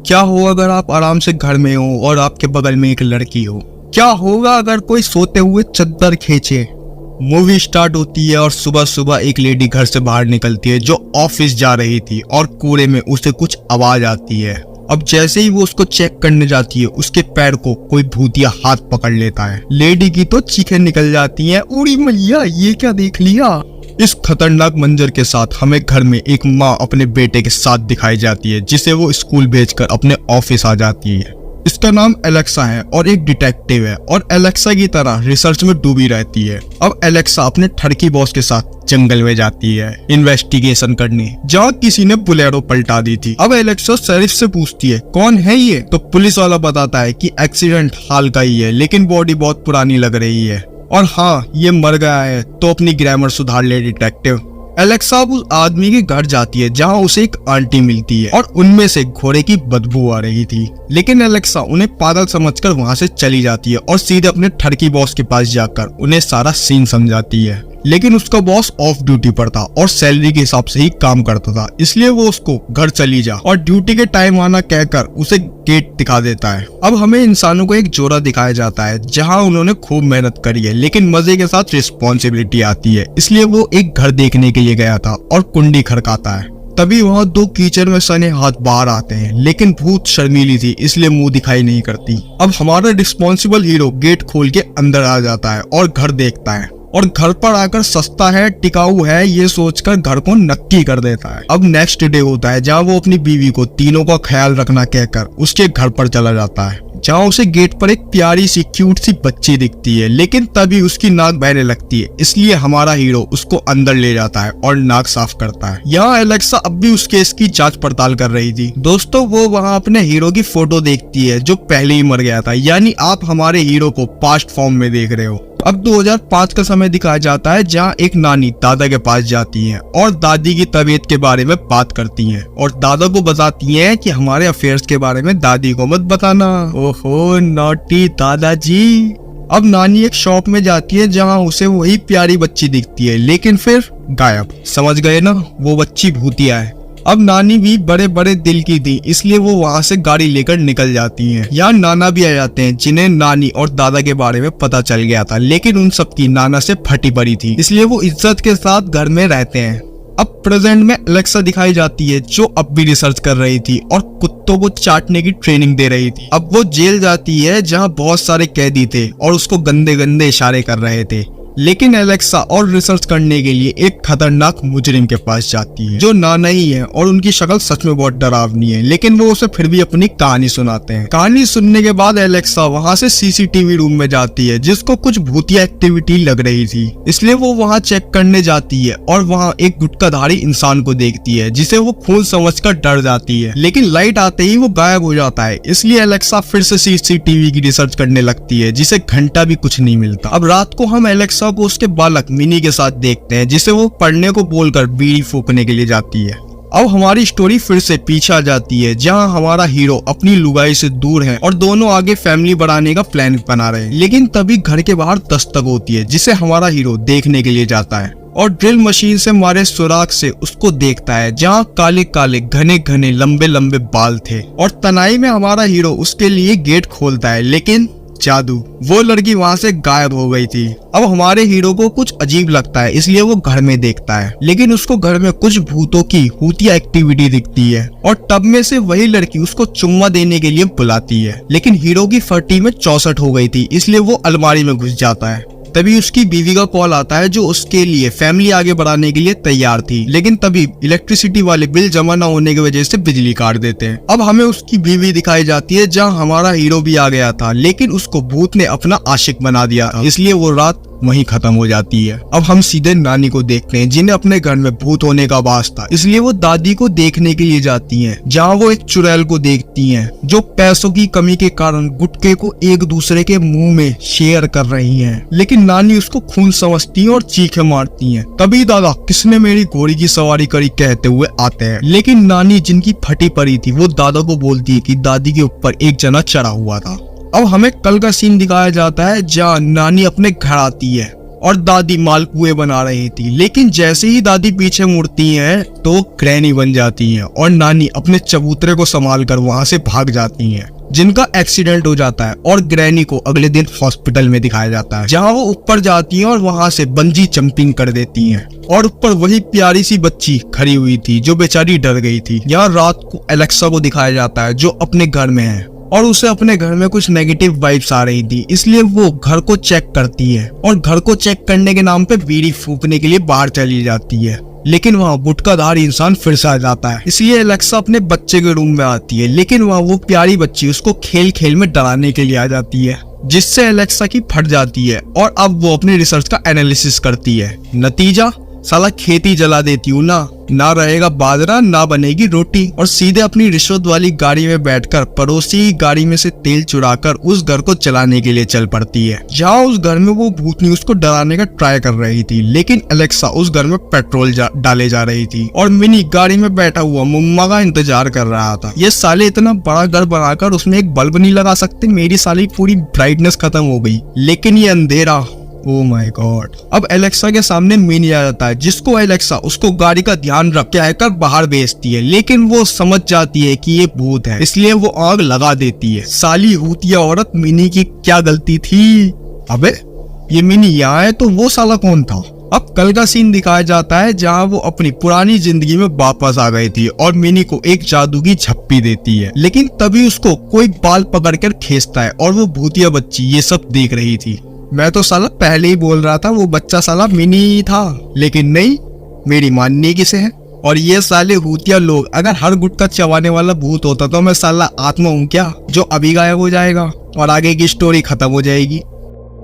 क्या हो अगर आप आराम से घर में हो और आपके बगल में एक लड़की हो? क्या होगा अगर कोई सोते हुए चद्दर खींचे? मूवी स्टार्ट होती है और सुबह सुबह एक लेडी घर से बाहर निकलती है जो ऑफिस जा रही थी और कूड़े में उसे कुछ आवाज आती है। अब जैसे ही वो उसको चेक करने जाती है उसके पैर को कोई भूतिया हाथ पकड़ लेता है। लेडी की तो चीखें निकल जाती हैं, उड़ी मैया ये क्या देख लिया। इस खतरनाक मंजर के साथ हमें घर में एक माँ अपने बेटे के साथ दिखाई जाती है जिसे वो स्कूल भेजकर अपने ऑफिस आ जाती है। इसका नाम एलेक्सा है और एक डिटेक्टिव है और एलेक्सा की तरह रिसर्च में डूबी रहती है। अब एलेक्सा अपने ठरकी बॉस के साथ जंगल में जाती है इन्वेस्टिगेशन करने, जहाँ किसी ने बुलेरो पलटा दी थी। अब एलेक्सा शेरिफ से पूछती है कौन है ये, तो पुलिस वाला बताता है कि एक्सीडेंट हाल का ही है लेकिन बॉडी बहुत पुरानी लग रही है और हाँ ये मर गया है, तो अपनी ग्रामर सुधार ले डिटेक्टिव। एलेक्सा उस आदमी के घर जाती है जहाँ उसे एक आंटी मिलती है और उनमें से घोड़े की बदबू आ रही थी, लेकिन एलेक्सा उन्हें पागल समझकर वहाँ से चली जाती है और सीधे अपने ठरकी बॉस के पास जाकर उन्हें सारा सीन समझाती है। लेकिन उसका बॉस ऑफ ड्यूटी पर था और सैलरी के हिसाब से ही काम करता था, इसलिए वो उसको घर चली जा और ड्यूटी के टाइम आना कहकर उसे गेट दिखा देता है। अब हमें इंसानों को एक जोड़ा दिखाया जाता है जहां उन्होंने खूब मेहनत करी है लेकिन मजे के साथ रिस्पॉन्सिबिलिटी आती है, इसलिए वो एक घर देखने के लिए गया था और कुंडी खड़काता है। तभी वहाँ दो कीचड़ में सने हाथ बाहर आते हैं, लेकिन भूत शर्मीली थी इसलिए मुंह दिखाई नहीं करती। अब हमारा रिस्पॉन्सिबल हीरो गेट खोल के अंदर आ जाता है और घर देखता है और घर पर आकर सस्ता है टिकाऊ है ये सोचकर घर को नक्की कर देता है। अब नेक्स्ट डे होता है जहाँ वो अपनी बीवी को तीनों का ख्याल रखना कहकर उसके घर पर चला जाता है, जहाँ उसे गेट पर एक प्यारी सी क्यूट सी बच्ची दिखती है, लेकिन तभी उसकी नाक बहने लगती है, इसलिए हमारा हीरो उसको अंदर ले जाता है और नाक साफ करता है। यहाँ एलेक्सा अब भी उस केस की जांच पड़ताल कर रही थी। दोस्तों वो वहाँ अपने हीरो की फोटो देखती है जो पहले ही मर गया था, यानी आप हमारे हीरो को पास्ट फॉर्म में देख रहे हो। अब 2005 का समय दिखाया जाता है जहाँ एक नानी दादा के पास जाती हैं और दादी की तबीयत के बारे में बात करती हैं और दादा को बताती हैं कि हमारे अफेयर्स के बारे में दादी को मत बताना। ओहो नॉटी दादाजी। अब नानी एक शॉप में जाती है जहाँ उसे वही प्यारी बच्ची दिखती है, लेकिन फिर गायब। समझ गए ना, वो बच्ची भूतिया है। अब नानी भी बड़े बड़े दिल की थी इसलिए वो वहाँ से गाड़ी लेकर निकल जाती हैं। यहाँ नाना भी आ जाते हैं जिन्हें नानी और दादा के बारे में पता चल गया था, लेकिन उन सबकी नाना से फटी पड़ी थी, इसलिए वो इज्जत के साथ घर में रहते हैं। अब प्रेजेंट में एलेक्सा दिखाई जाती है जो अब भी रिसर्च कर रही थी और कुत्तों को चाटने की ट्रेनिंग दे रही थी। अब वो जेल जाती है जहाँ बहुत सारे कैदी थे और उसको गंदे गंदे इशारे कर रहे थे, लेकिन एलेक्सा और रिसर्च करने के लिए एक खतरनाक मुजरिम के पास जाती है जो नाना ही है और उनकी शक्ल सच में बहुत डरावनी है, लेकिन वो उसे फिर भी अपनी कहानी सुनाते हैं। कहानी सुनने के बाद एलेक्सा वहाँ से सीसीटीवी रूम में जाती है जिसको कुछ भूतिया एक्टिविटी लग रही थी, इसलिए वो वहाँ चेक करने जाती है और वहाँ एक गुटखाधारी इंसान को देखती है जिसे वो खून समझकर डर जाती है, लेकिन लाइट आते ही वो गायब हो जाता है, इसलिए एलेक्सा फिर से सीसीटीवी की रिसर्च करने लगती है जिसे घंटा भी कुछ नहीं मिलता। अब रात को हम एलेक्सा को उसके बालक मिनी के साथ देखते हैं जिसे वो पढ़ने को बोलकर बीड़ी फूकने के लिए जाती है। अब हमारी स्टोरी फिर से पीछे आ जाती है जहां हमारा हीरो अपनी लुगाई से दूर है और दोनों आगे फैमिली बढ़ाने का प्लान बना रहे हैं, लेकिन तभी घर के बाहर दस्तक होती है जिसे हमारा हीरो देखने के लिए जाता है और ड्रिल मशीन से मारे सुराख से उसको देखता है जहाँ काले काले घने घने लंबे लंबे बाल थे और तनाई में हमारा हीरो उसके लिए गेट खोलता है, लेकिन जादू, वो लड़की वहाँ से गायब हो गई थी। अब हमारे हीरो को कुछ अजीब लगता है इसलिए वो घर में देखता है, लेकिन उसको घर में कुछ भूतों की भूतिया एक्टिविटी दिखती है और तब में से वही लड़की उसको चुम्मा देने के लिए बुलाती है, लेकिन हीरो की फटी में 64 हो गई थी इसलिए वो अलमारी में घुस जाता है। तभी उसकी बीवी का कॉल आता है जो उसके लिए फैमिली आगे बढ़ाने के लिए तैयार थी, लेकिन तभी इलेक्ट्रिसिटी वाले बिल जमा न होने की वजह से बिजली काट देते हैं। अब हमें उसकी बीवी दिखाई जाती है जहां हमारा हीरो भी आ गया था, लेकिन उसको भूत ने अपना आशिक बना दिया, इसलिए वो रात वहीं खत्म हो जाती है। अब हम सीधे नानी को देखते हैं जिन्हें अपने घर में भूत होने का आभास था, इसलिए वो दादी को देखने के लिए जाती हैं, जहाँ वो एक चुड़ैल को देखती हैं जो पैसों की कमी के कारण गुटके को एक दूसरे के मुंह में शेयर कर रही हैं, लेकिन नानी उसको खून समझती है और चीखें मारती हैं। तभी दादा किसने मेरी घोड़ी की सवारी करी कहते हुए आते हैं, लेकिन नानी जिनकी फटी पड़ी थी वो दादा को बोलती है कि दादी के ऊपर एक जना चढ़ा हुआ था। अब हमें कल का सीन दिखाया जाता है जहाँ नानी अपने घर आती है और दादी मालपुए बना रही थी। लेकिन जैसे ही दादी पीछे मुड़ती हैं तो ग्रैनी बन जाती हैं और नानी अपने चबूतरे को संभाल कर वहां से भाग जाती हैं, जिनका एक्सीडेंट हो जाता है और ग्रैनी को अगले दिन हॉस्पिटल में दिखाया जाता है, जहां वो ऊपर जाती हैं और वहां से बंजी जंपिंग कर देती हैं और ऊपर वही प्यारी सी बच्ची खड़ी हुई थी जो बेचारी डर गई थी। यहाँ रात को एलेक्सा को दिखाया जाता है जो अपने घर में है और उसे अपने घर में कुछ नेगेटिव वाइब्स आ रही थी, इसलिए वो घर को चेक करती है और घर को चेक करने के नाम पे बीड़ी फूकने के लिए बाहर चली जाती है। लेकिन वहाँ गुटखाधारी इंसान फिर से आ जाता है, इसलिए एलेक्सा अपने बच्चे के रूम में आती है। लेकिन वहाँ वो प्यारी बच्ची उसको खेल खेल में डराने के लिए आ जाती है, जिससे एलेक्सा की फट जाती है और अब वो अपनी रिसर्च का एनालिसिस करती है। नतीजा, साला खेती जला देती हूँ ना रहेगा बाजरा ना बनेगी रोटी, और सीधे अपनी रिश्वत वाली गाड़ी में बैठकर पड़ोसी की गाड़ी में से तेल चुराकर उस घर को चलाने के लिए चल पड़ती है। जहाँ उस घर में वो भूतनी उसको डराने का ट्राई कर रही थी, लेकिन एलेक्सा उस घर में पेट्रोल डाले जा रही थी और मिनी गाड़ी में बैठा हुआ मम्मा का इंतजार कर रहा था। ये साले इतना बड़ा घर बनाकर उसमें एक बल्ब नहीं लगा सकते, मेरी साली पूरी ब्राइटनेस खत्म हो गई। लेकिन ये अंधेरा, ओह माय गॉड। अब एलेक्सा के सामने मिनी आ जाता है, जिसको एलेक्सा उसको गाड़ी का ध्यान रख कहकर बाहर भेजती है, लेकिन वो समझ जाती है कि ये भूत है, इसलिए वो आग लगा देती है। साली हूतिया औरत, मिनी की क्या गलती थी? अबे ये मिनी यहाँ है तो वो साला कौन था? अब कल का सीन दिखाया जाता है जहाँ वो अपनी पुरानी जिंदगी में वापस आ गई थी और मिनी को एक जादू की झप्पी देती है। लेकिन तभी उसको कोई बाल पकड़कर खींचता है और वो भूतिया बच्ची ये सब देख रही थी। मैं तो साला पहले ही बोल रहा था वो बच्चा साला मिनी ही था, लेकिन नहीं, मेरी माननी किसे है। और ये साले भूतिया लोग, अगर हर गुटखा चबाने वाला भूत होता तो मैं साला आत्मा हूँ क्या जो अभी गायब हो जाएगा और आगे की स्टोरी खत्म हो जाएगी।